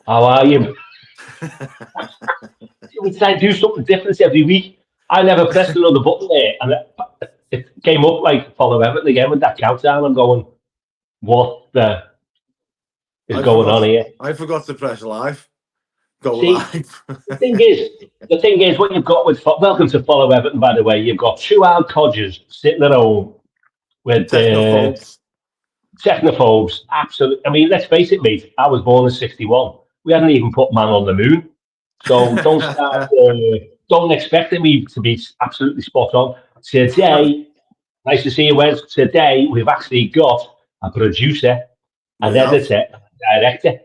How are you? We try and do something different every week. I never pressed another button there, and it came up like follow Everton again with that countdown. I'm going, what the is I going on forgot. here? I forgot to press live. Go See, live. the thing is, what you've got with welcome to follow Everton. By the way, you've got two old codgers sitting at home with Technophobes. technophobes. Absolutely. I mean, let's face it, mate. I was born in '61. We hadn't even put man on the moon. So don't start. Don't expect me to be absolutely spot on. Today, nice to see you, Wes. Today, we've actually got a producer, We an have. editor, a director.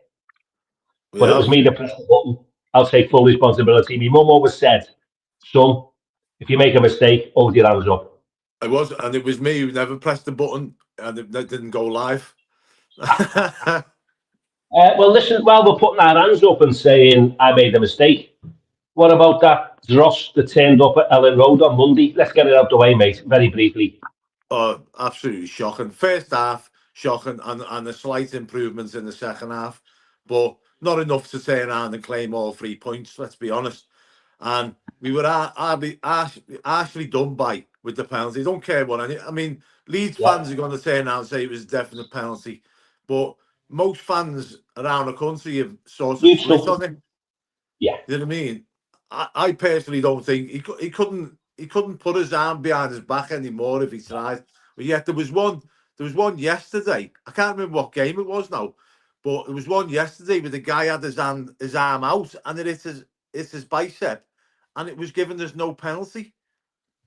We But it was have. me that pressed the button. I'll take full responsibility. My mum always said, son, if you make a mistake, hold your hands up. I was, and it was me who never pressed the button, and it didn't go live. Well, listen, while we're putting our hands up and saying I made a mistake, what about that dross that turned up at Ellen Road on Monday? Let's get it out the way, mate, very briefly. Oh, absolutely shocking. First half, shocking, and the slight improvements in the second half, but not enough to turn around and claim all 3 points, let's be honest. And we were actually done by with the penalty. Don't care what I mean, Leeds Yeah, fans are going to turn around and say it was a definite penalty, but most fans around the country have sort of split neutral. on it. Yeah, You know what I mean? I personally don't think he couldn't put his arm behind his back anymore if he tried. But yet there was one yesterday. I can't remember what game it was now, but there was one yesterday where the guy had his arm out and it hit his bicep, and it was given as no penalty.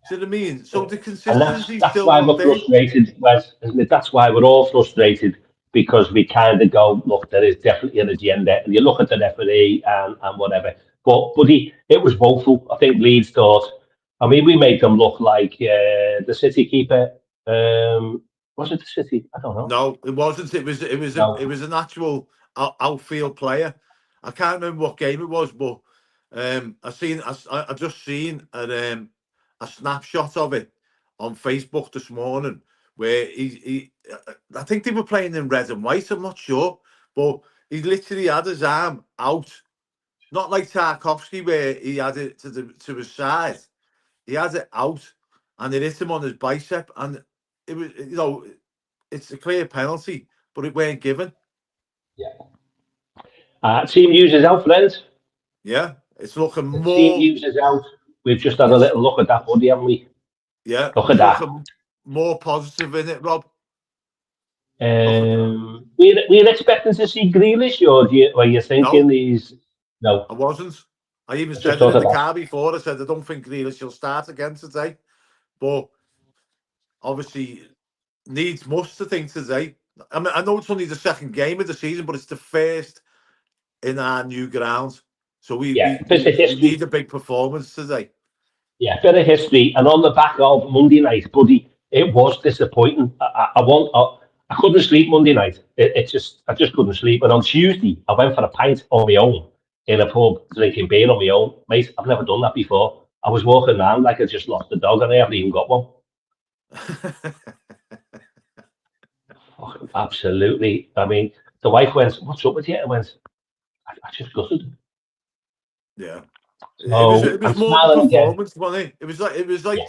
Do you know what I mean? So the and that's consistency's that's still why not we're there. frustrated, Wes, isn't it? That's why we're all frustrated because we kind of go, look, there is definitely an agenda, and you look at the referee and whatever. But it was woeful. I think Leeds thought. I mean, we made them look like the City keeper. Was it the City? I don't know. No, it wasn't. It No. was an actual outfield player. I can't remember what game it was, but I just seen a snapshot of it on Facebook this morning where I think they were playing in red and white. I'm not sure, but he literally had his arm out, not like Tarkovsky where he had it to his side. He had it out, and it hit him on his bicep, and it was it's a clear penalty, but it weren't given. Yeah. Team users out, friends. Yeah, it's looking The team more. users out. We've just had a It's little look at that buddy, haven't we? yeah, Look at it's that. looking more positive in it, Rob. Look at that. We're expecting to see Grealish, or were you thinking No, he's no? I wasn't. I even I just said it thought in of the that. car before. I said I don't think Grealish will start again today, but obviously needs must to think today. I mean, I know it's only the second game of the season, but it's the first in our new ground, so Yeah, bit of we need history. a big performance today. Yeah, bit of history, and on the back of Monday night, buddy, it was disappointing. I couldn't sleep Monday night. I just couldn't sleep. And on Tuesday, I went for a pint on my own in a pub, drinking beer on my own. Mate, I've never done that before. I was walking around like I just lost a dog, and I haven't even got one. Fucking absolutely. I mean, the wife went, "What's up with you?" I went, I just gutted. Yeah. So It I'm was more the smiling again. performance, wasn't it? It was like Yeah,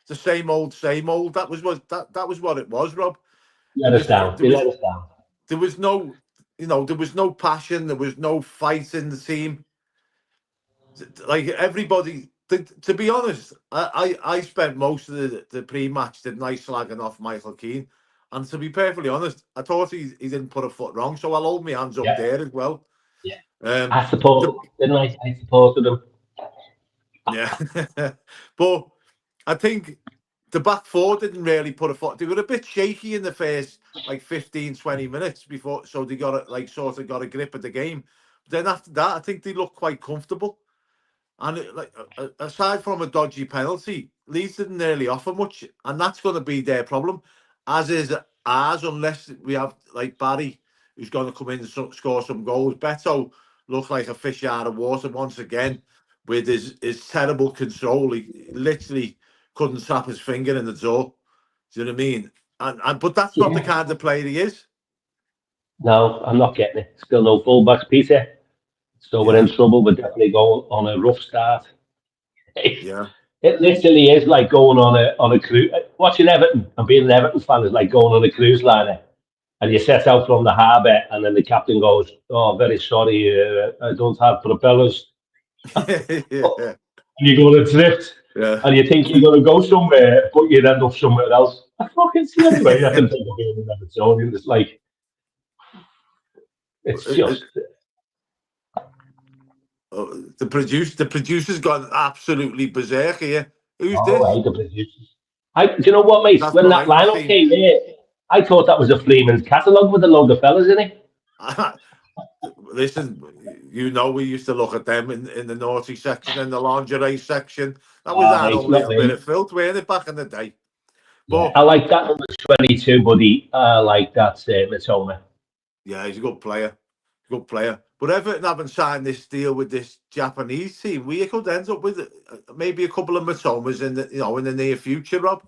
the same old, same old. That was what it was, Rob. let us down. There They was let us down. there was no there was no passion, there was no fight in the team. Like everybody, to be honest, I spent most of the pre-match didn't I slagging off Michael Keane, and to be perfectly honest, I thought he didn't put a foot wrong, so I'll hold my hands up Yeah, there as well. yeah. Um, I supported, the, didn't I? I supported them. yeah, but I think the back four didn't really put a foot. They were a bit shaky in the first like 15, 20 minutes before, so they got sort of got a grip of the game. But then after that, I think they looked quite comfortable. And aside from a dodgy penalty, Leeds didn't really offer much, and that's going to be their problem, as is ours, unless we have like Barry, who's going to come in and score some goals. Beto looked like a fish out of water once again with his terrible control. He literally couldn't tap his finger in the door. Do you know what I mean? And but that's not the Yeah. kind of player he is. No, I'm not getting it. Still no fullbacks, Peter. So we're in trouble. We're definitely going on a rough start. Yeah. It literally is like going on a cruise. Watching Everton and being an Everton fan is like going on a cruise liner, and you set out from the harbour, and then the captain goes, "Oh, very sorry, I don't have propellers." Yeah. And you go on a drift, Yeah. and you think you're going to go somewhere, but you end up somewhere else. I fucking see anyway. I can think of being in Everton. It's like it's just. The producer's gone absolutely berserk here. Who's All this? right, the producers. Do you know what, mate? That's When what that I'm lineup seeing. came here, I thought that was a Freeman's catalogue with a load of fellas in it. Listen, we used to look at them in the naughty section and the lingerie section. That was Ah, our mate, own not little bit me. of filth, weren't it, back in the day? Yeah, But I like that number 22, buddy. I like that, Matoma. yeah, he's a good player. Good player. But Everton haven't signed this deal with this Japanese team. We could end up with maybe a couple of Matomas in the near future, Rob,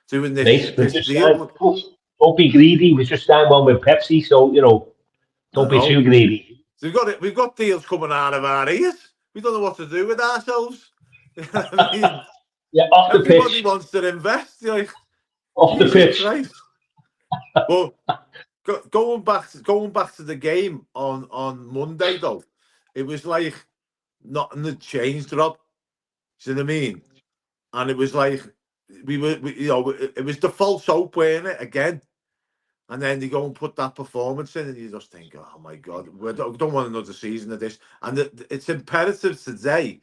doing Mate, we've this just signed. deal. Don't be greedy. We just signed one with Pepsi, so, I don't be too know. greedy. So we've got deals coming out of our ears. We don't know what to do with ourselves. I mean, Yeah, off the everybody pitch. wants to invest. You're like, Off the Jesus pitch. Christ. But going back to the game on Monday though, it was like nothing had changed, Rob. Do you know what I mean? And it was like it was the false hope, weren't it? Again. And then they go and put that performance in, and you just think, oh my God, we don't want another season of this. And it's imperative today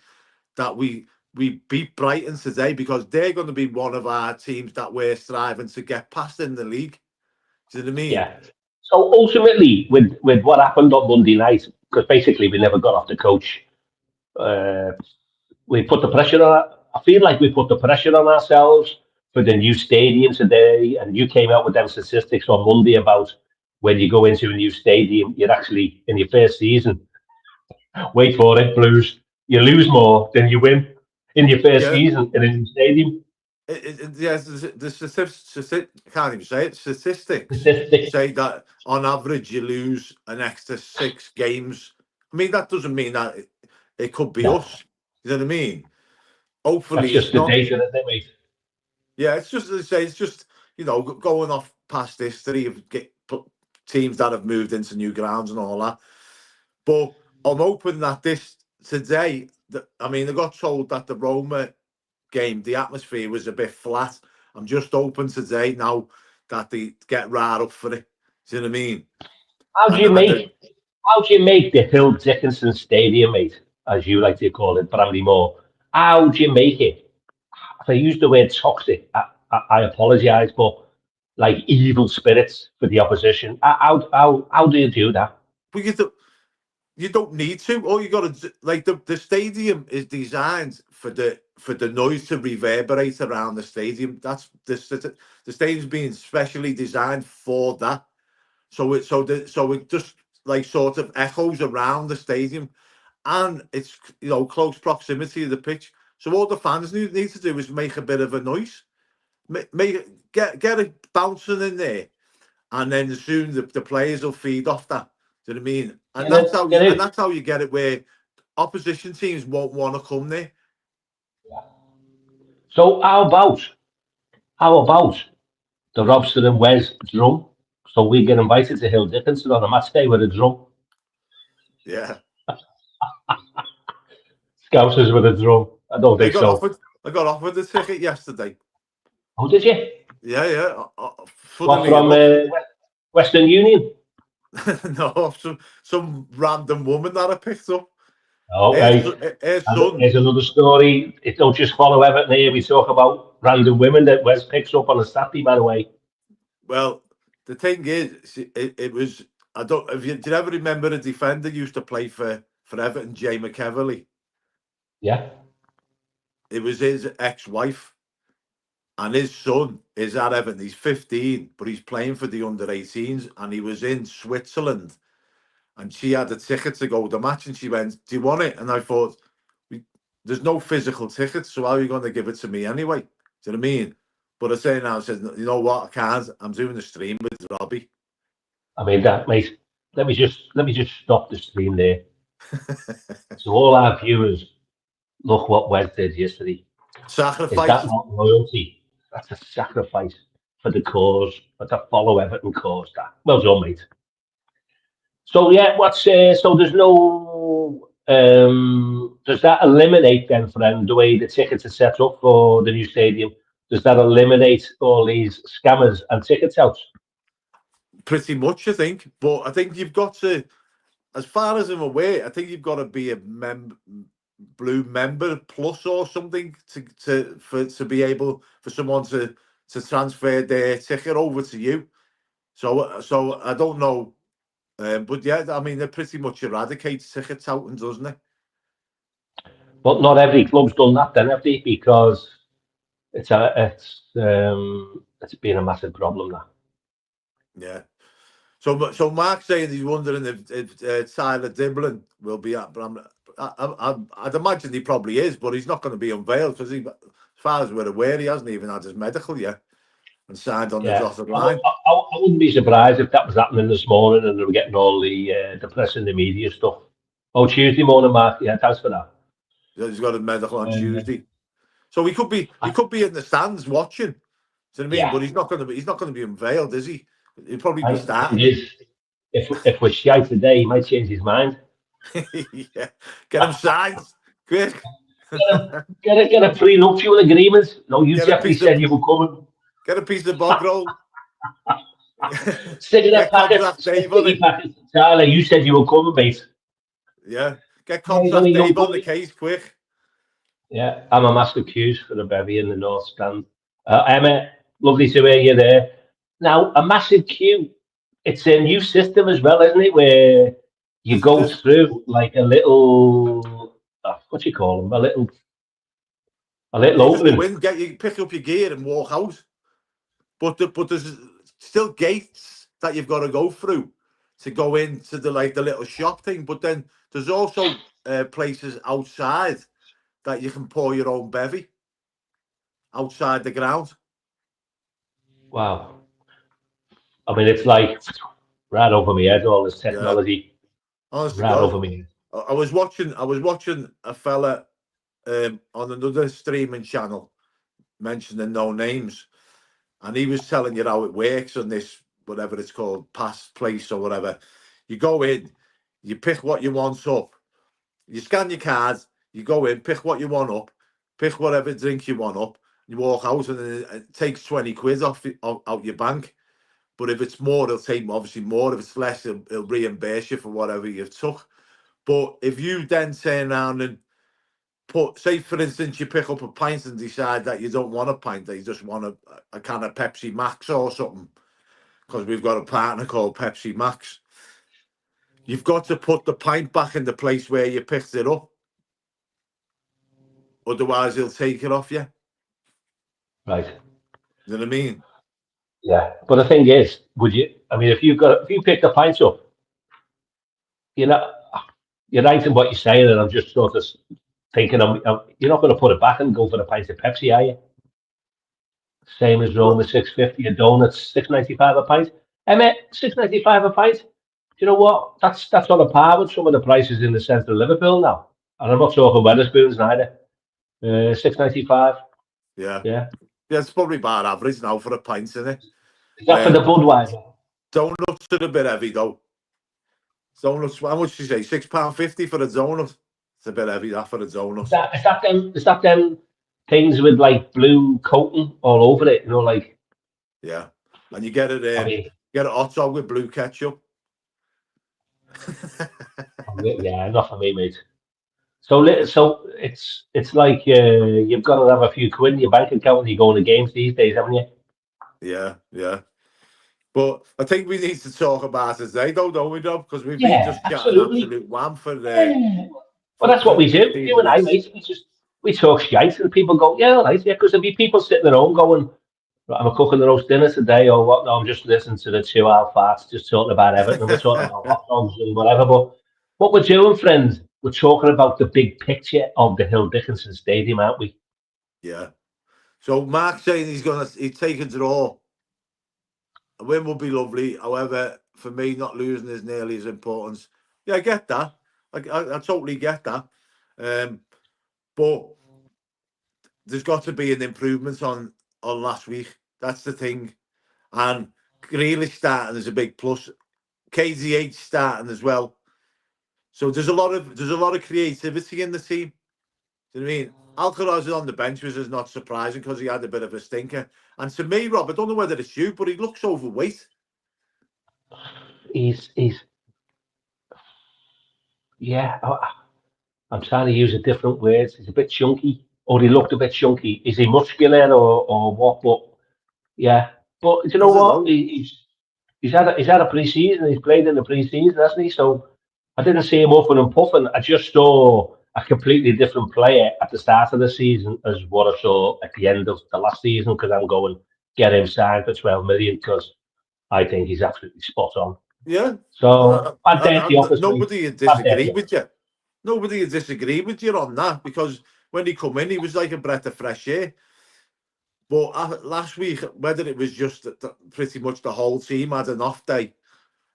that we beat Brighton today, because they're going to be one of our teams that we're striving to get past in the league. Do you know what I mean? Yeah. So ultimately, with what happened on Monday night, because basically we never got off the coach, uh, we put the pressure on. I feel like we put the pressure on ourselves for the new stadium today, and you came out with them statistics on Monday about when you go into a new stadium, you're actually in your first season. Wait for it, Blues. You lose more than you win in your first Yeah. season in a new stadium. Yes, the statistics, I can't even say it. Statistics Statistics. say that on average you lose an extra 6 games. I mean, that doesn't mean that it could be No, us. You know what I mean? that's Hopefully just it's the not. data, isn't it, mate? Yeah, it's just as I say, it's just going off past history of teams that have moved into new grounds and all that. But I'm hoping that this today, I mean, I got told that the Roma game, the atmosphere was a bit flat. I'm just hoping today now that they get right up for it. Do you know what I mean? How do And you and the, make how do you make the Hill Dickinson Stadium, mate, as you like to call it, Bramley Moore? How do you make it? If I use the word toxic, I apologise, but like evil spirits for the opposition. How do you do that? but you don't need to. All you got to like the stadium is designed for the noise to reverberate around the stadium. That's the stadium's being specially designed for that. So it just like sort of echoes around the stadium, and it's close proximity of the pitch. So all the fans need to do is make a bit of a noise, get it bouncing in there, and then soon the players will feed off that. Do you know what I mean? And Get it, get it. that's how you get it where opposition teams won't want to come there. So how about the Robson and Wez drum? So we get invited to Hill Dickinson on a match day with a drum. Yeah, Scousers with a drum. I don't I think got so. offered. I got offered the ticket yesterday. Oh, did you? Yeah, yeah. What Funnily from enough, Western Union? no, some random woman that I picked up. Oh, right. Her And son. here's another story. It don't just follow Everton here. We talk about random women that Wes picks up on a Saturday, by the way. Well, the thing is, it was. I don't. Do you ever remember a defender used to play for Everton, Jay McEverly? Yeah. It was his ex-wife, and his son is at Everton. He's 15, but he's playing for the under-18s, and he was in Switzerland, and she had a ticket to go to the match, and she went, "Do you want it?" And I thought, "There's no physical ticket, so how are you going to give it to me anyway?" Do you know what I mean? But I say now, I said, "You know what? I can't. I'm doing the stream with Robbie." I mean that, mate. Let me just stop the stream there. So all our viewers, look what Wes did yesterday. Is Sacrifice. that not loyalty? That's a sacrifice for the cause, for to follow Everton cause. That well done, mate. So yeah, what's so there's no does that eliminate then, friend, the way the tickets are set up for the new stadium? Does that eliminate all these scammers and tickets outs? Pretty much, I think. But I think you've got to, as far as I'm aware, I think you've got to be a blue member plus or something to be able for someone to transfer their ticket over to you. So I don't know, but yeah, I mean, it pretty much eradicates tickets out, and doesn't it? But not every club's done that then, have they? Because it's been a massive problem now. Yeah. So Mark's saying he's wondering if Tyler Diblin will be at, but I'd imagine he probably is, but he's not going to be unveiled because as far as we're aware, he hasn't even had his medical yet and signed on the Yeah, dotted line. I wouldn't be surprised if that was happening this morning and they were getting all the press and the media stuff. Oh, Tuesday morning, Mark. Yeah, thanks for that. He's got a medical on Uh, Tuesday, so he could be in the stands watching. Do you know what I mean? yeah, But he's not going to be unveiled, is he? He'll probably be and the thing starting. is, if we're shy today, he might change his mind. Yeah, get him signed quick. Get a prenuptial agreement. No, you Get a definitely piece of said you were coming. bog roll. Sticking a Get packets, contract Dave on sticky it. packets. Tyler, you said you were coming, mate. Yeah, get Yeah, he's contract only a young Dave on the boy. case quick. Yeah, I'm a massive cues for the bevy in the North Stand. Emma, lovely to hear you there. Now, a massive queue. It's a new system as well, isn't it? Where you go There's through like a little, what do you call them? A little you just go opening. in, pick up your gear and walk out. But there's still gates that you've got to go through to go into the little shop thing. But then there's also places outside that you can pour your own bevy outside the ground. Wow. I mean, it's like right over my head, all this Yeah, technology. honest to Right God, over me head. I was watching a fella on another streaming channel mentioning no names, and he was telling you how it works on this whatever it's called, pass place or whatever. You go in, you pick what you want up, you scan your card, you go in, pick what you want up, pick whatever drink you want up, you walk out, and then it takes 20 quid out your bank. But if it's more, it'll take obviously more. If it's less, it'll reimburse you for whatever you've took. But if you then turn around and say for instance, you pick up a pint and decide that you don't want a pint, that you just want a can of Pepsi Max or something, because we've got a partner called Pepsi Max. You've got to put the pint back in the place where you picked it up. Otherwise, he'll take it off you. Right. You know what I mean? Yeah. But the thing is, would you? I mean, if you pick the pints up, you know, you're right in what you're saying, and I'm just sort of thinking, you're not going to put it back and go for a pint of Pepsi, are you? Same as Well, Roma, 6.50 a donuts, 6.95 a pint. Emmett, 6.95 a pint. Do you know what? That's on a par with some of the prices in the centre of Liverpool now. And I'm not talking Wetherspoons neither. 6.95. yeah. Yeah. Yeah, it's probably about average now for a pint, isn't it? Is that for the Budweiser? Donuts are a bit heavy though. Donuts, how much did you say? £6.50 for a donut. It's a bit heavy that for a Is donut. that is that them? Is that them things with like blue coating all over it? You know, like Yeah, and you get I it mean, hot dog with blue ketchup. yeah, not for me, mate. So it's like you've got to have a few quid in your bank account when you go on the games these days, haven't you? Yeah, yeah. But I think we need to talk about it today, though, don't we, Rob? Because we've been Yeah, just chatting absolutely. absolute wham for Yeah. Well, for that's what for we do. 15 You and I, minutes. mate. We talk shite, and people go, yeah, all right, yeah, because there'll be people sitting at home going, right, I'm cooking the roast dinner today, or what? No, I'm just listening to the 2 hour farts, just talking about Everton, and we're talking about hot dogs and whatever. But what we're doing, friends, we're talking about the big picture of the Hill Dickinson Stadium, aren't we? Yeah. So Mark's saying he's take a draw. A win would be lovely. However, for me, not losing is nearly as important. Yeah, I get that. I totally get that. But there's got to be an improvement on last week. That's the thing. And Grealish starting is a big plus. KZH starting as well. So there's a lot of creativity in the team. Do you know what I mean? Alcaraz on the bench was not surprising because he had a bit of a stinker. And to me, Rob, I don't know whether it's you, but he looks overweight. He's yeah. I'm trying to use a different words. He's a bit chunky, or he looked a bit chunky. Is he muscular or what? But yeah, but you I know don't what? know. He's had a pre-season. He's played in the pre-season, hasn't he? So I didn't see him up and puffing. I just saw a completely different player at the start of the season as what I saw at the end of the last season. Because I'm going get him signed for 12 million because I think he's absolutely spot on. Yeah. So bad day at the And office, mate. nobody would Bad day at disagree the with office. you. Nobody would disagree with you on that because when he come in, he was like a breath of fresh air. But last week, whether it was just pretty much the whole team had an off day,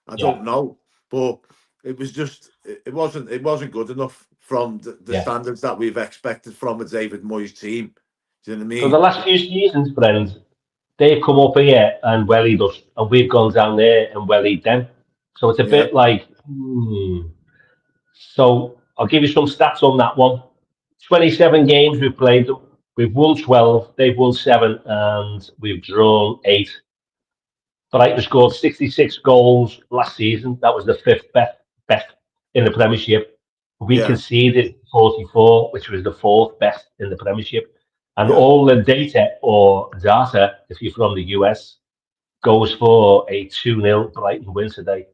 I Yeah, don't know. But it was just it wasn't good enough from the yeah. standards that we've expected from a David Moyes team. Do you know what I So the mean? last few seasons, friends, they've come up here and wellied us, and we've gone down there and wellied them. So it's a Yeah, bit like, So I'll give you some stats on that one. 27 games we've played them. We've won 12, they've won 7, and we've drawn 8. Brighton scored 66 goals last season. That was the fifth best in the Premiership. We yeah, conceded 44, which was the fourth best in the Premiership. And yeah. all the data, if you're from the US, goes for a 2-0 Brighton win today.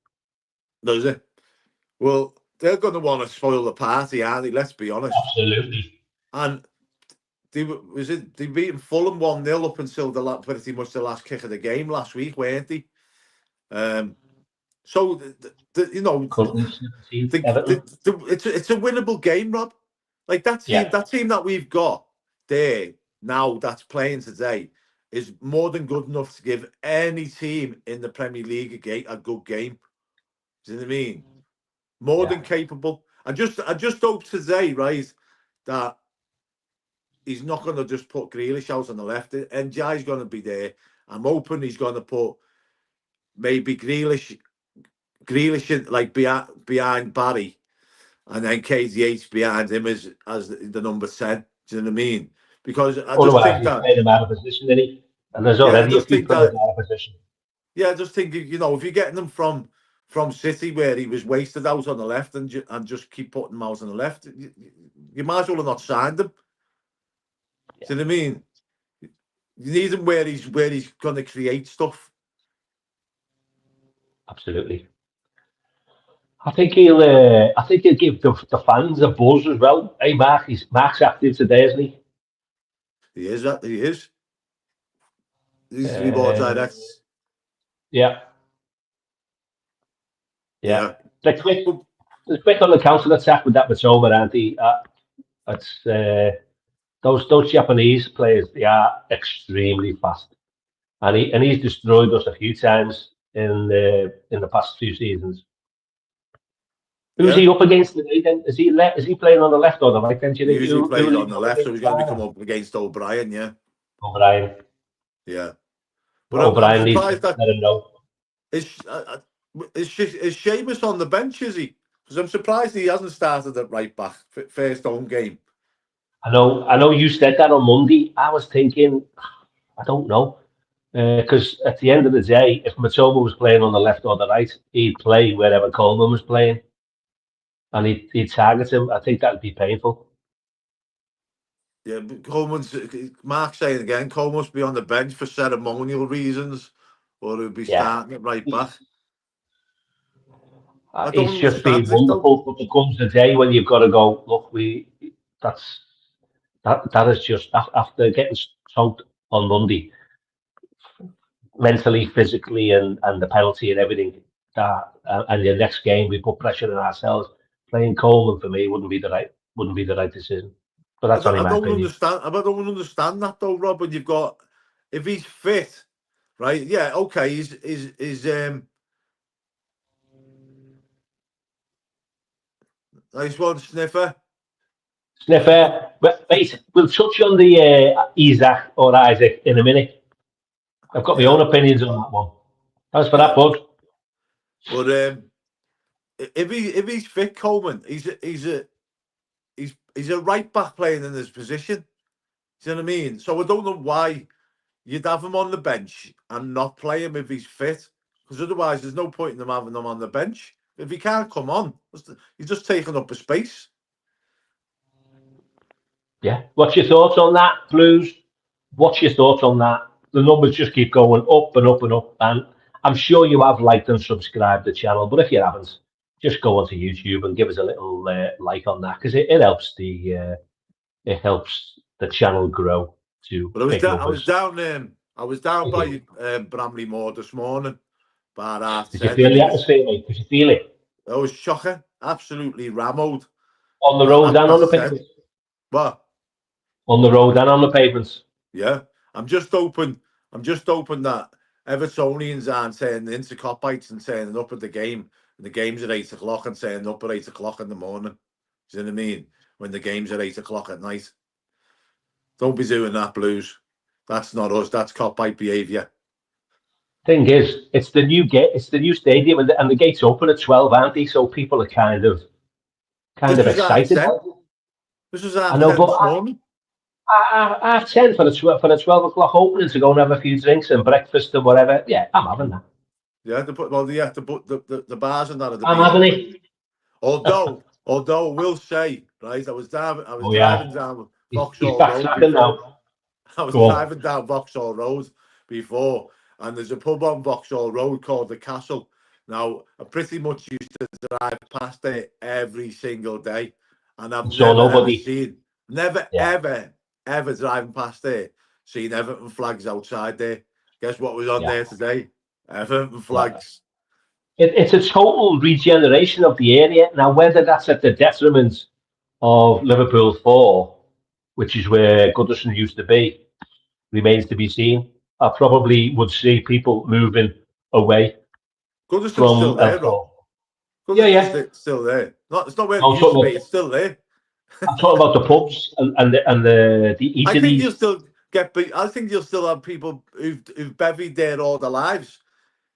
Does it? Well, they're going to want to spoil the party, aren't they? Let's be honest. Absolutely. And they beaten Fulham 1-0 up until pretty much the last kick of the game last week, weren't they? So you know, Currently 17th, Everton. it's a winnable game, Rob. Like Yeah, that team that we've got there now that's playing today is more than good enough to give any team in the Premier League a good game. Do you know what I mean? More yeah. than capable. I just hope today, right, that he's not going to just put Grealish out on the left. NJ's going to be there. I'm hoping he's going to put maybe Grealish like behind Barry, and then KZH behind him as the number 10. Do you know what I mean? Because I just Otherwise, think he's that, playing him out of position, isn't he? And there's yeah, I already a just few think players that, out of position. yeah, I just think if you're getting them from City where he was wasted out on the left and just keep putting him out on the left, you might as well have not signed him. Yeah, Do you know what I mean? You need him where he's going to create stuff. absolutely. I think he'll give the fans a buzz as well. Hey, Mark's active today, isn't he? He is that he is. He needs to be more Uh, direct. yeah, yeah. Yeah. They're quick. But They're quick on the counter attack with that Matoma, aren't they? That's those Japanese players. They are extremely fast, and he's destroyed us a few times in the past few seasons. Who's yeah, he up against today then? Is he playing on the left or the right then? Do you he think usually who plays will he on be the up left, so against? he's going to be come up against O'Brien. Yeah, O'Brien. yeah. But I'm O'Brien needs to surprised that let him know. is Seamus on the bench, is he? Because I'm surprised he hasn't started at right back first home game. I know you said that on Monday. I was thinking, I don't know. Because at the end of the day, if Matoma was playing on the left or the right, he'd play wherever Coleman was playing and he'd target him. I think that'd be painful. Yeah, but Mark saying again, Cole must be on the bench for ceremonial reasons, or he'll be Yeah. starting at right back. I It's don't just understand been this though. wonderful, but there comes a day when you've got to go, look, that's, that is just, after getting soaked on Monday, mentally, physically, and the penalty and everything, and the next game, we put pressure on ourselves. Playing Coleman for me wouldn't be the right decision. But that's only I my don't opinion. understand. I don't understand that though, Rob. When you've got, if he's fit, right? Yeah, okay. He's Nice one, Sniffer. Sniffer. Mate, we'll touch on the Isak or Isaac in a minute. I've got my own opinions on that one. Thanks for that, bud. But if he's fit, Coleman, he's a right back playing in his position. Do you know what I mean? So I don't know why you'd have him on the bench and not play him if he's fit, because otherwise there's no point in them having him on the bench. If he can't come on, he's just taking up a space. Yeah. What's your thoughts on that, Blues? What's your thoughts on that? The numbers just keep going up and up and up, and I'm sure you have liked and subscribed the channel, but if you haven't, just go onto YouTube and give us a little like on that, because it helps the channel grow to But big numbers. I was down by Bramley Moor this morning, about 10:30. Did you feel the atmosphere, mate? Did you feel it? It was shocking, absolutely rammed. On the road and on the 10:30. pavements? What? On the road and on the pavements? Yeah. I'm just hoping that Evertonians aren't saying into Copites and saying up at the game, and the game's at 8 o'clock, and saying up at 8 o'clock in the morning. Do you know what I mean? When the game's at 8 o'clock at night. Don't be doing that, Blues. That's not us. That's Copite behaviour. Thing is, it's the new stadium, and the gates open at 12, aren't they? So people are kind of excited. This was I know, 10 but this morning. half 10 for the 12 o'clock opening to go and have a few drinks and breakfast and whatever. Yeah, I'm having that. Yeah, the bars and that are the I'm having it. Although we'll say, right, I was driving down He's Vauxhall Road backtracking now. I was driving down Vauxhall Road before, and there's a pub on Vauxhall Road called the Castle. Now, I pretty much used to drive past it every single day, and I've never driving past there, seen Everton flags outside there. Guess what was on there today? Everton flags. It's a total regeneration of the area. Now, whether that's at the detriment of Liverpool 4, which is where Goodison used to be, remains to be seen. I probably would see people moving away Goodison's from still there, Rob. Goodison's still there. It's not where it used to be. It's still there. I'm talking about the pubs and the eateries. I think you'll still I think you'll still have people who've bevied there all their lives.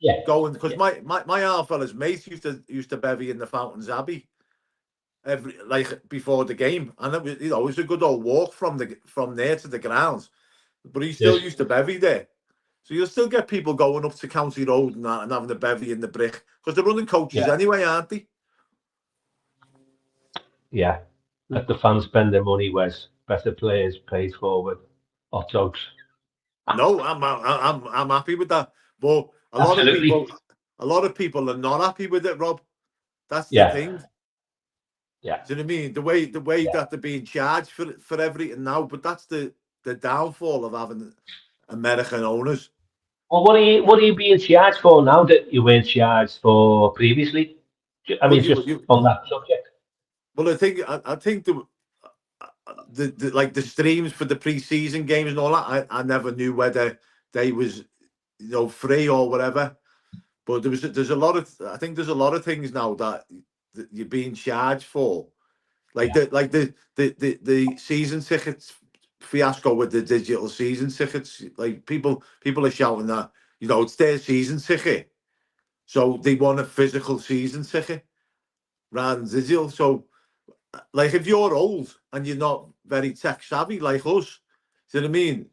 Yeah. Going, because my half fella's mate used to bevy in the Fountains Abbey before the game, and it was, it was a good old walk from there to the grounds. But he still used to bevy there. So you'll still get people going up to County Road and that, and having a bevy in the Brick, because they're running coaches anyway, aren't they? Yeah. Let the fans spend their money, Wes. Better players paid forward. Hot dogs. No, I'm happy with that. But a lot of people are not happy with it, Rob. That's the thing. Yeah. Do you know what I mean? The way that they're being charged for everything now, but that's the downfall of having American owners. Well, what are you being charged for now that you weren't charged for previously? I mean, on that subject. Well, I think the streams for the pre-season games and all that, I never knew whether they was free or whatever. But there's a lot of things now that you're being charged for, the season tickets fiasco with the digital season tickets. Like people are shouting that it's their season ticket, so they want a physical season ticket rather than digital. So, like, if you're old and you're not very tech savvy like us, do you know what I mean?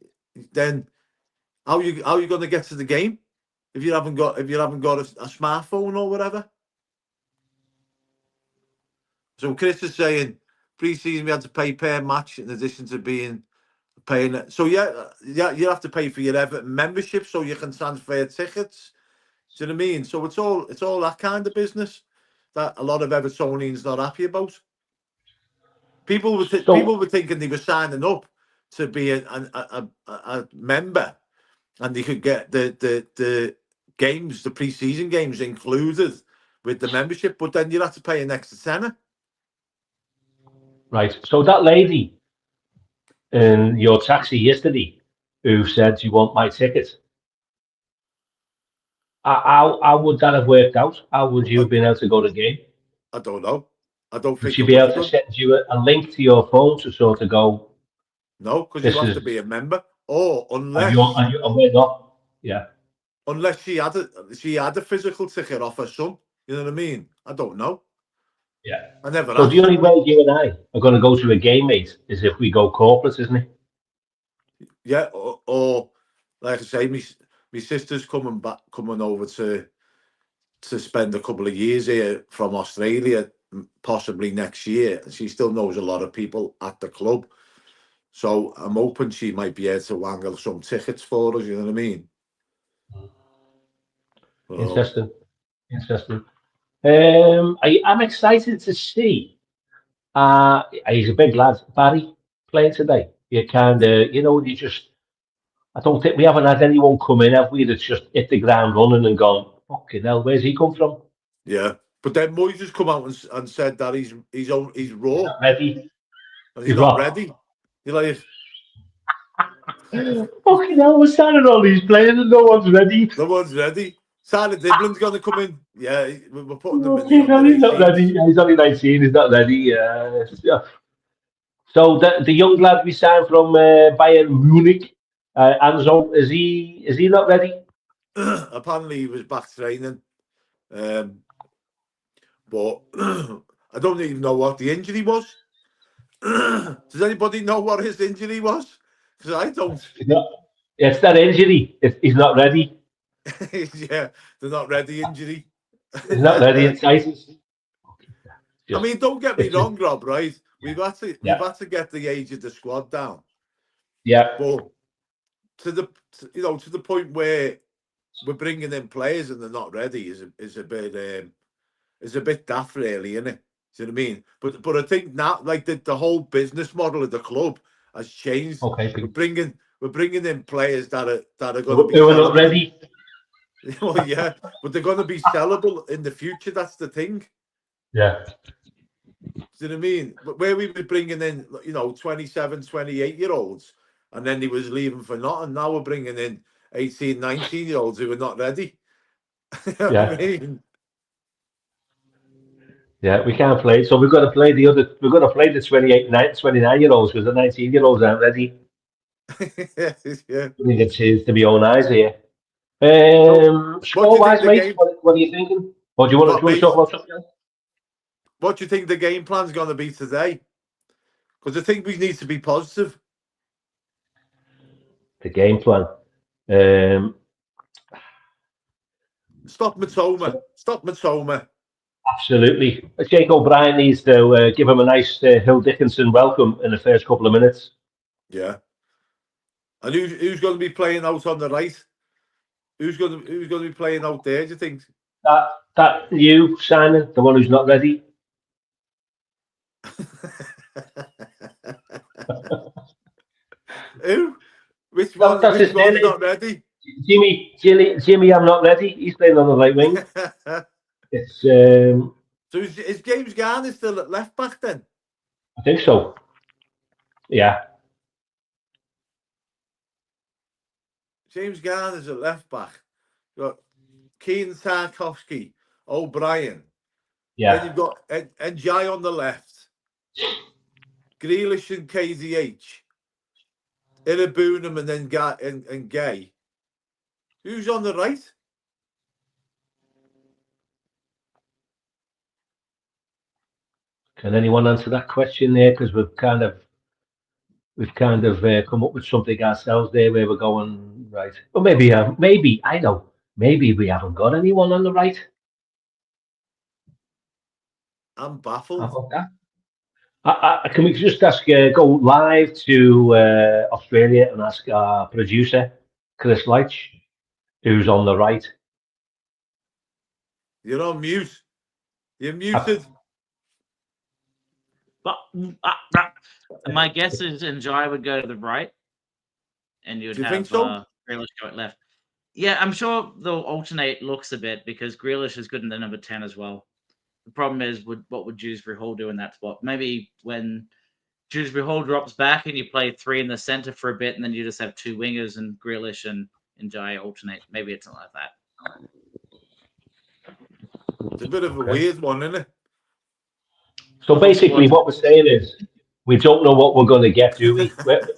Then how are you going to get to the game if you haven't got a smartphone or whatever? So Chris is saying pre-season we had to pay per match in addition to paying it. So yeah, you have to pay for your Everton membership so you can transfer tickets. Do you know what I mean? So it's all that kind of business that a lot of Evertonians not happy about. People were thinking they were signing up to be a member, and they could get the games, the pre-season games included with the membership, but then you'd have to pay an extra tenner. Right. So that lady in your taxi yesterday who said, "You want my ticket?" How would that have worked out? How would you have been able to go to the game? I don't know. I don't Would think she it be looks able to good. send you a link to your phone to sort of go, No, because you this have to is, be a member, or are you, we're not. Yeah. unless she had a physical ticket off her son. You know what I mean? I don't know. Yeah. I never So the asked. only way you and I are going to go to a game, mate, is if we go corporate, isn't it? Yeah, or like I say, my sister's coming over to spend a couple of years here from Australia, possibly next year. She still knows a lot of people at the club, so I'm hoping she might be able to wangle some tickets for us. You know what I mean? So, Interesting. Interesting. I'm excited to see. He's a big lad, Barry, playing today. You kind of, you just. I don't think we haven't had anyone come in, have we? That's just hit the ground running and gone, fucking hell, where's he come from? yeah, but then Moyes has come out and said that he's He's raw not ready. and he's He's not what? ready. You're like, Fucking hell, we're signing all these players and no one's ready. no one's ready. Simon Diblin's going to come in. Yeah, we're putting them in the Fucking hell, under he's not ready. 18s. Yeah, he's only 19, he's not ready. So the young lad we signed from Bayern Munich, Anzo, is he not ready? Apparently, he was back training, um, but I don't even know what the injury was. Does anybody know what his injury was? Because I don't. He's not. It's that injury. He's not ready. Yeah, they're not ready. Injury. He's not ready. I It's ISIS. Just, mean, don't get me it's just, wrong, Rob. Right? We've yeah, had to get the age of the squad down, yeah. but to the point where we're bringing in players and they're not ready is a bit daft, really, isn't it? Do you know what I mean? But I think now, like the whole business model of the club has changed. Okay, We're bringing in players that are going to be who are not sellable. ready? Well, yeah, but they're going to be sellable in the future. That's the thing. Yeah, Do you know what I mean? But where we were bringing in, 27, 28-year-olds, and then he was leaving for nothing. Now we're bringing in 18, 19-year-olds who are not ready. You know what I yeah, mean? yeah. We can't play. So we've got to play the other. We've got to play the 29-year-olds because the 19-year-olds aren't ready. Yeah. I think it's to be own eyes here. So, what do Score you think wise, the mate, game? what are you thinking? Or do you want to, What, talk mate? about something else? What do you think the game plan's going to be today? Because I think we need to be positive. The game plan. Um, Stop Matoma. Stop Matoma. Absolutely. Jake O'Brien needs to give him a nice Hill Dickinson welcome in the first couple of minutes. Yeah. And who's going to be playing out on the right? Who's going to be playing out there? Do you think? That you, Simon, the one who's not ready. Who? Which one? That's Which his one's name. not ready? Jimmy, I'm not ready. He's playing on the right wing. It's, So is James Garner still at left back then? I think so. Yeah, James Garner's at left back. You've got Keane Tarkovsky, O'Brien. Then yeah. you've got Njai on the left, Grealish and KDH, Iraboonham and then and Gay. Who's on the right? Can anyone answer that question there? Because we've kind of come up with something ourselves there where we're going right. But maybe I know. Maybe we haven't got anyone on the right. I'm How baffled. about that? Can we just go live to Australia and ask our producer, Chris Leitch, who's on the right? You're on mute. You're Uh, muted. But my guess is Njai would go to the right, and you'd Do you think have so? Grealish go at left. Yeah, I'm sure they'll alternate looks a bit because Grealish is good in the number 10 as well. The problem is, what would Dewsbury Hall do in that spot? Maybe when Dewsbury Hall drops back and you play three in the centre for a bit, and then you just have two wingers and Grealish and Njai alternate. Maybe it's not like that. It's a bit of a okay. weird one, isn't it? So basically, what we're saying is we don't know what we're going to get, do we?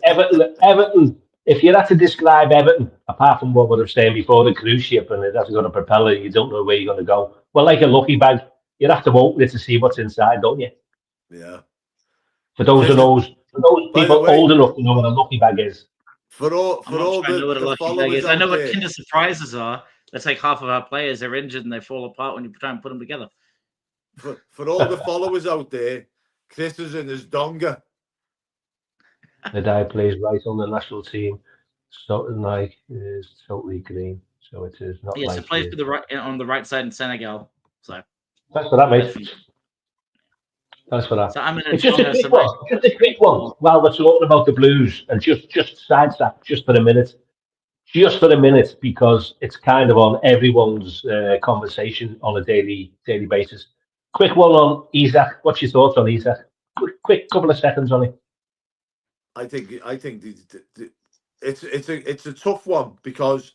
Everton. If you had to describe Everton, apart from what we were saying before, the cruise ship and it hasn't got a propeller, you don't know where you're going to go. Well, like a lucky bag, you'd have to open it to see what's inside, don't you? Yeah. For those By the people way, old enough to know what a lucky bag is. For all I'm not sure I know what a the lucky bag followers is. I know out what there, Kinder Surprises are. That's like half of our players. They're injured and they fall apart when you try and put them together. for all the followers out there, Chris is in his donga. The guy plays right on the national team. Something like is totally green, so it is not Yes, it like plays his. for the right on the right side in Senegal. So Thanks for that, mate. that's- Thanks for that. so I'm in a It's just a donga, quick so my one. Just a quick one. While we're talking about the Blues, and just sidestep just for a minute, because it's kind of on everyone's conversation on a daily basis. Quick one on Isak. What's your thoughts on Isak? Quick couple of seconds on it. I think it's a tough one because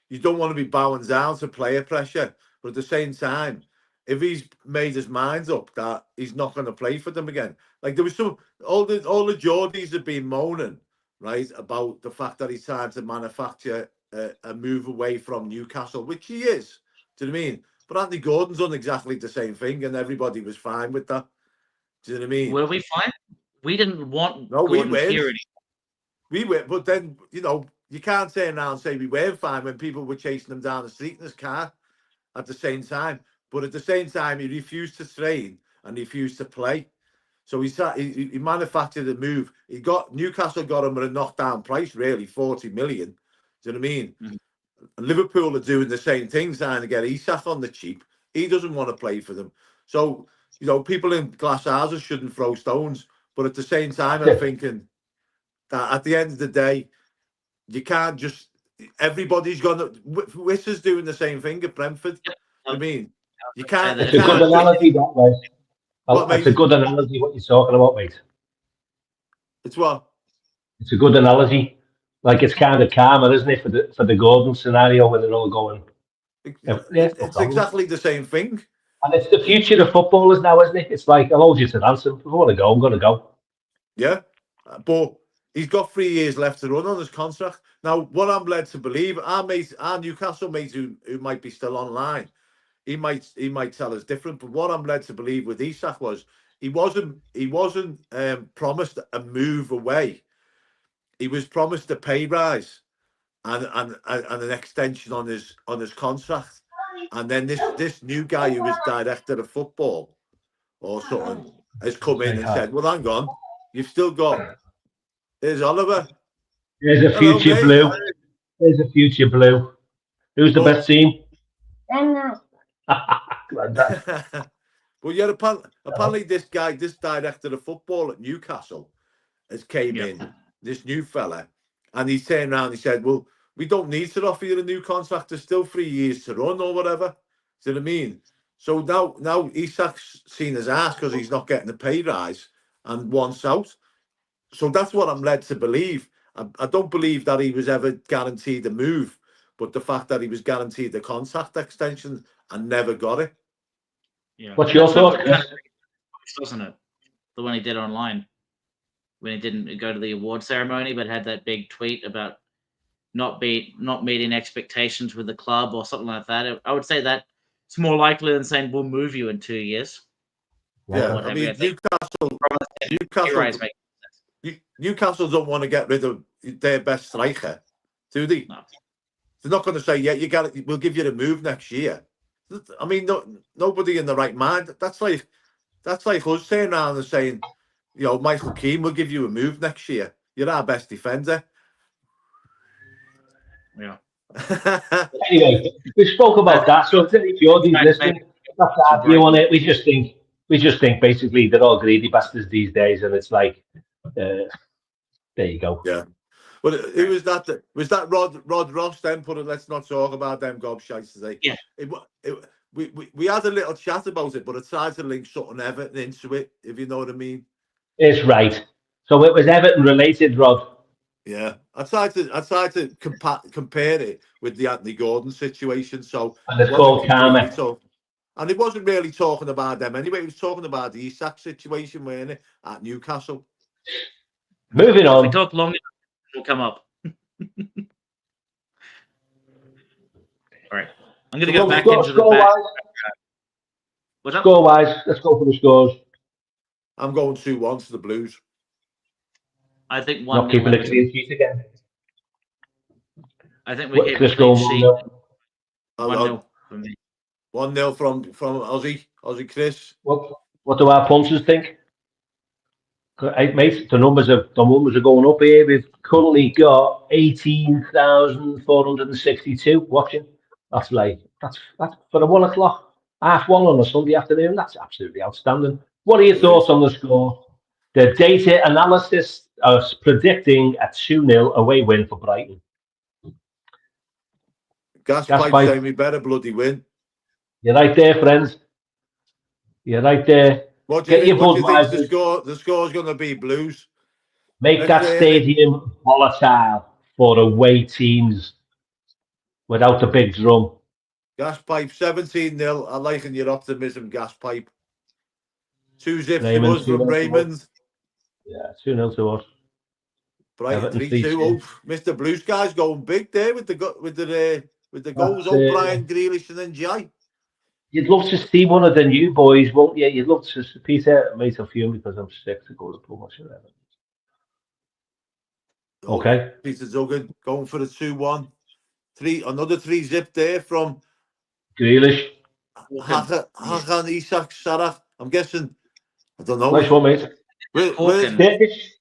you don't want to be bowing down to player pressure, but at the same time, if he's made his mind up that he's not going to play for them again, like there was all the Geordies have been moaning, right, about the fact that he's trying to manufacture a move away from Newcastle, which he is. Do you know what I mean? But Anthony Gordon's done exactly the same thing, and everybody was fine with that. Do you know what I mean? were we fine? We didn't want No, Gordon we here went. anymore. We went, but then you can't turn around and say we weren't fine when people were chasing him down the street in his car at the same time. But at the same time, he refused to train and refused to play. So he manufactured a move. Newcastle got him at a knockdown price, really, 40 million. Do you know what I mean? Mm-hmm. And Liverpool are doing the same thing, trying to get Isak on the cheap. He doesn't want to play for them. So, people in glass houses shouldn't throw stones. But at the same time, I'm thinking that at the end of the day, you can't just. Everybody's gonna. Wiss is doing the same thing at Brentford. Yep. I mean, you can't. It's a good analogy, that way. It's a good analogy what you're talking about, mate. It's what? It's a good analogy. Like it's kind of karma, isn't it, for the Gordon scenario when they're all going. It's exactly the same thing. And it's the future of footballers now, isn't it? It's like I'll hold you to ransom. If I want to go, I'm going to go. Yeah, but he's got 3 years left to run on his contract. Now, what I'm led to believe, our Newcastle mate who might be still online, he might tell us different. But what I'm led to believe with Isak was he wasn't promised a move away. He was promised a pay rise and an extension on his contract. And then this new guy who was director of football or something has come in and said, "Well, hang on, you've still got." There's Oliver. There's a future blue. There's a future blue. Who's the best team? Well, yeah, apparently this director of football at Newcastle has came in, this new fella, and he turned around and he said, "Well, we don't need to offer you a new contract. There's still 3 years to run or whatever." Do you know what I mean? So now Isak's seen his ass because he's not getting a pay rise and wants out. So that's what I'm led to believe. I don't believe that he was ever guaranteed a move, but the fact that he was guaranteed the contract extension and never got it. Yeah. What's your thought, Chris? Wasn't it? The one he did online when he didn't go to the award ceremony, but had that big tweet about not meeting expectations with the club or something like that. I would say that it's more likely than saying we'll move you in 2 years. Yeah, I mean Newcastle don't want to get rid of their best striker, do they? No. They're not going to say, "Yeah, we'll give you the move next year." I mean, nobody in the right mind. That's like us saying around and saying, Michael Keane, we'll give you a move next year. You're our best defender. Yeah. Anyway, we spoke about that. So if you're listening, that's our view on it. We just think basically they're all greedy bastards these days, and it's like, there you go. Yeah. Well, who was that? Was that Rod Ross? Then put it. Let's not talk about them gobshites today. Yeah. We had a little chat about it, but I tried to link something Everton into it, if you know what I mean. It's right. So it was Everton related, Rod. Yeah, I tried to compare it with the Anthony Gordon situation. So and it's called karma. And he wasn't really talking about them anyway. He was talking about the Isak situation, weren't it, at Newcastle. Moving If we on. talk long enough, it'll come up. All right. I'm going to go back into the back. What's up? Score-wise, let's go for the scores. I'm going 2-1 to the Blues. I think 1-0 Not keeping a Everton. clean sheet again. I think we keep a Chris clean going sheet. 1-0. 1-0 for me. 1-0 from Aussie Chris. What do our punters think? Hey, mate, the numbers are going up here. We've currently got 18,462 watching. That's for the 1 o'clock, 1:30 on a Sunday afternoon. That's absolutely outstanding. What are your thoughts on the score? The data analysis is predicting a 2-0 away win for Brighton. Gas pipe saying we better bloody win. You're right there, friends. You're right there. What do you think the score's going to be, Blues? Make that stadium volatile for away teams without the big drum. Gas pipe 17-0. I liken your optimism, Gas pipe. 2-0 to us from Raymond. Yeah, 2-0 to us. Brighton 3-2. Oh, Mr. Blue Sky's going big there with the goals. Oh, Brian Grealish and then Jai. You'd love to see one of the new boys, won't you? You'd love to see Peter. Mate, I'm fuming because I'm sick to go to promotion. Okay. Peter Duggan going for the 2-1. Another 3-zip there from Grealish. Hakan Isak Sarah. I'm guessing. I don't know. Nice one, mate. Where's Turkish?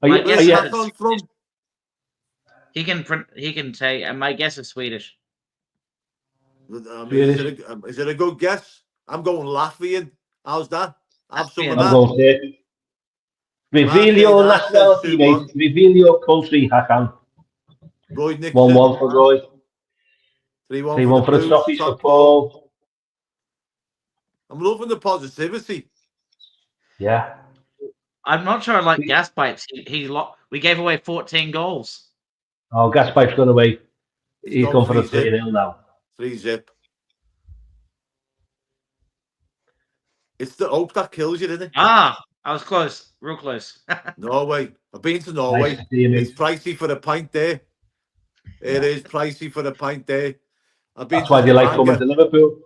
Are you Hakan from? He can say. And my guess is Swedish. I mean, is it a good guess? I'm going Latvian. How's that? Have some of that. I'm going Turkish. Reveal your nationality, mate. Reveal your country, Hakan. Roy Nixon. 1-1 for Roy. 3-1 for the Toffees for Paul. I'm loving the positivity. Yeah. I'm not sure I like Gas Pipes. We gave away 14 goals. Oh, Gas Pipe's gone away. He's gone for the 3-0 now. 3-zip. It's the hope that kills you, isn't it? I was close. Real close. Norway. I've been to Norway. Nice to see you, it's pricey for the pint there. It is pricey for the pint there. That's why they like coming to Liverpool.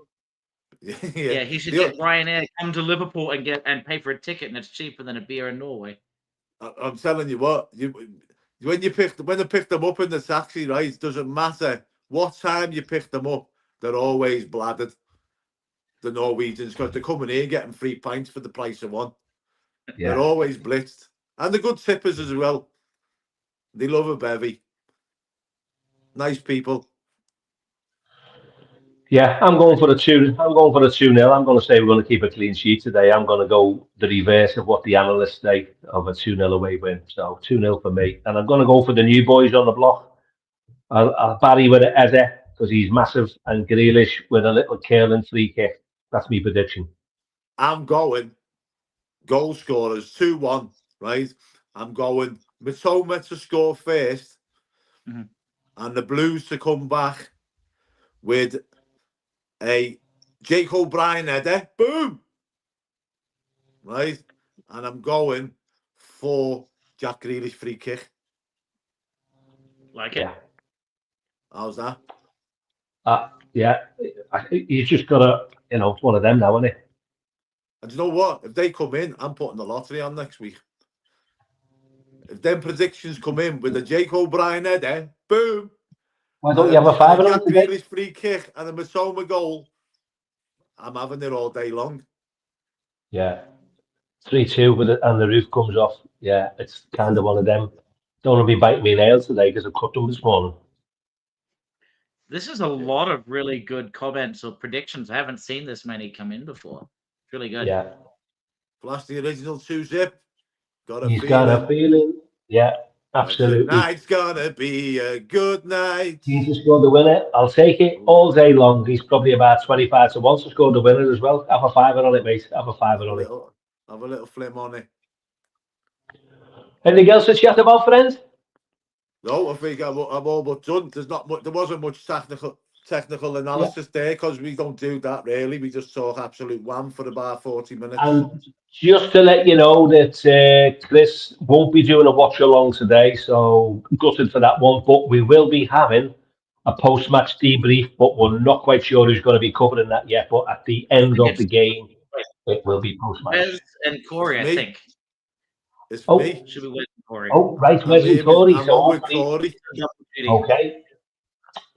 Yeah, he should get Ryanair, come to Liverpool and pay for a ticket, and it's cheaper than a beer in Norway. I'm telling you what, when they pick them up in the taxi, right? It doesn't matter what time you pick them up, they're always bladdered. The Norwegians, because they're coming here getting 3 pints for the price of one. Yeah. They're always blitzed, and the good tippers as well. They love a bevy. Nice people. Yeah, I'm going for the 2-0. I'm going to say we're going to keep a clean sheet today. I'm going to go the reverse of what the analysts say of a 2-0 away win. So 2-0 for me. And I'm going to go for the new boys on the block. I'll Barry with an Eze because he's massive, and Grealish with a little curling free kick. That's my prediction. I'm going goal scorers 2-1, right? I'm going Mitoma to score first, and the Blues to come back with a Jake O'Brien header. Boom! Right? And I'm going for Jack Grealish free kick. Like it? Yeah. How's that? Yeah. You just got to, it's one of them now, isn't it? And you know what? If they come in, I'm putting the lottery on next week. If them predictions come in with a Jake O'Brien header, boom! Why don't you have a fiver on Jack Grealish free kick and a Mitoma goal. I'm having it all day long. Yeah. 3-2 with it, and the roof comes off. Yeah, it's kind of one of them. Don't want to be biting my nails today because I cut them this morning. This is a lot of really good comments or predictions. I haven't seen this many come in before. It's really good. Yeah. Flash the original 2-zip. He's got a feeling. Yeah, absolutely. Tonight's gonna be a good night. He's scored the winner. I'll take it all day long. He's probably about 25 to 1 to score the winner as well. Have a fiver on it, mate. Have a fiver on it. Have a little flim on it. Anything else to chat about, friends? No, I think I'm all but done. There wasn't much technical technical analysis there, because we don't do that really. We just talk absolute wham for about 40 minutes. And just to let you know that Chris won't be doing a watch along today, so gutted for that one. But we will be having a post-match debrief, but we're not quite sure who's going to be covering that yet. But at the end of the game, it will be post-match. Wez and Corey, I think. It's me. Should be Wez and Corey. Oh, right, Wez and Corey. I'm on with Corey. Okay.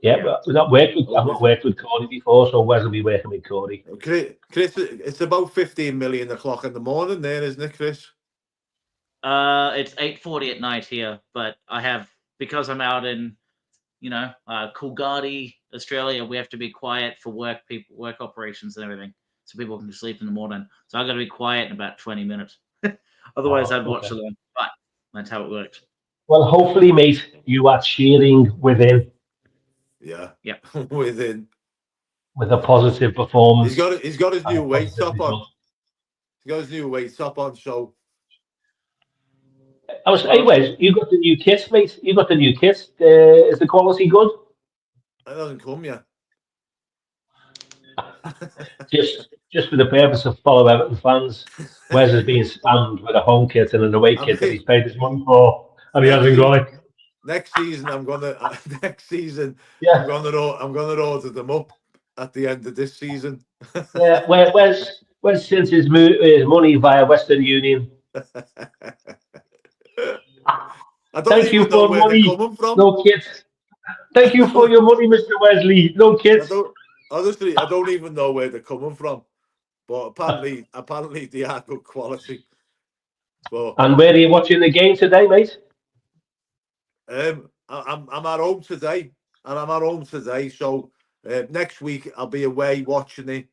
Yeah, but we've not worked with, I've not worked with Corey before, so Wes will be working with Corey. Chris, it's about 15 million o'clock in the morning there, isn't it, Chris? It's 8:40 at night here, but I have, because I'm out in, Coolgardie, Australia, we have to be quiet for work operations and everything, so people can sleep in the morning. So I've got to be quiet in about 20 minutes. Otherwise, I'd watch along, but that's how it works. Well, hopefully, mate, you are cheering within. Yeah. Within. With a positive performance. He's got his new weight top on. He's got his new weight top on, so. Hey, Wes, you got the new kit, mate. You got the new kit. Is the quality good? It hasn't come yet. just for the purpose of fellow Everton fans, Wes has been spammed with a home kit and an away kit that he's paid his money for, and he hasn't got it. Next season, I'm gonna order them up at the end of this season. Yeah, where's since his money via Western Union? I don't even know where they're coming from. No kids. Thank you for your money, Mr. Wesley. No kids. Honestly, I don't even know where they're coming from. But apparently they are good quality. But, and where are you watching the game today, mate? I'm at home today, so next week I'll be away watching it,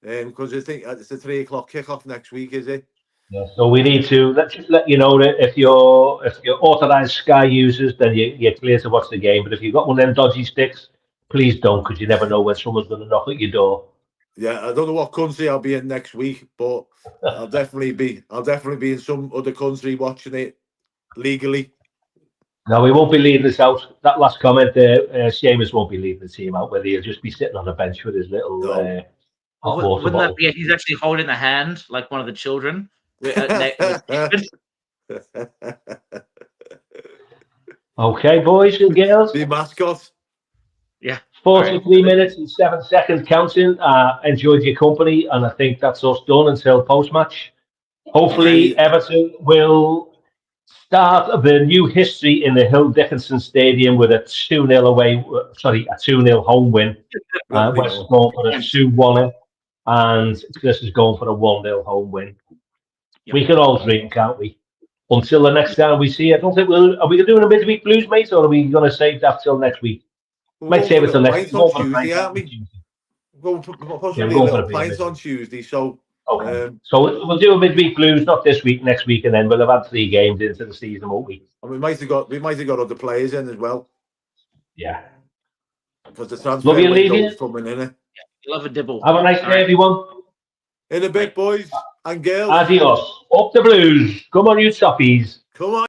because I think it's a 3 o'clock kickoff next week, is it? Yeah. So we need to let you know that if you're authorised Sky users, then you're clear to watch the game. But if you've got one of them dodgy sticks, please don't, because you never know when someone's going to knock at your door. Yeah, I don't know what country I'll be in next week, but I'll definitely be in some other country watching it legally. No, we won't be leaving this out. That last comment there, Seamus won't be leaving the team out, whether he'll just be sitting on the bench with his little hot water wouldn't bottle. that be, he's actually holding the hand like one of the children. Okay, boys and girls. The mascot. Yeah. 43 minutes and 7 seconds counting. Enjoyed your company, and I think that's us done until post-match. Hopefully, Everton will start the new history in the Hill Dickinson Stadium with a 2-0 home win. West is going for a 2-1, and Chris is going for a 1-0 home win. Yep. We can all dream, can't we? Until the next time we see it. I don't think are we doing a midweek blues, mate, or are we going to save that till next week? Might save it till next week. On Tuesday, aren't we? Possibly a little pints on Tuesday, so. Okay. So we'll do a midweek blues, not this week, next week, and then we'll have had 3 games into the season, won't we? And we might have got other players in as well. Yeah. Because the transfer window's coming in. Love a dibble. Have a nice day, everyone. In a bit, boys and girls. Adios. Up the blues. Come on, you soffies. Come on.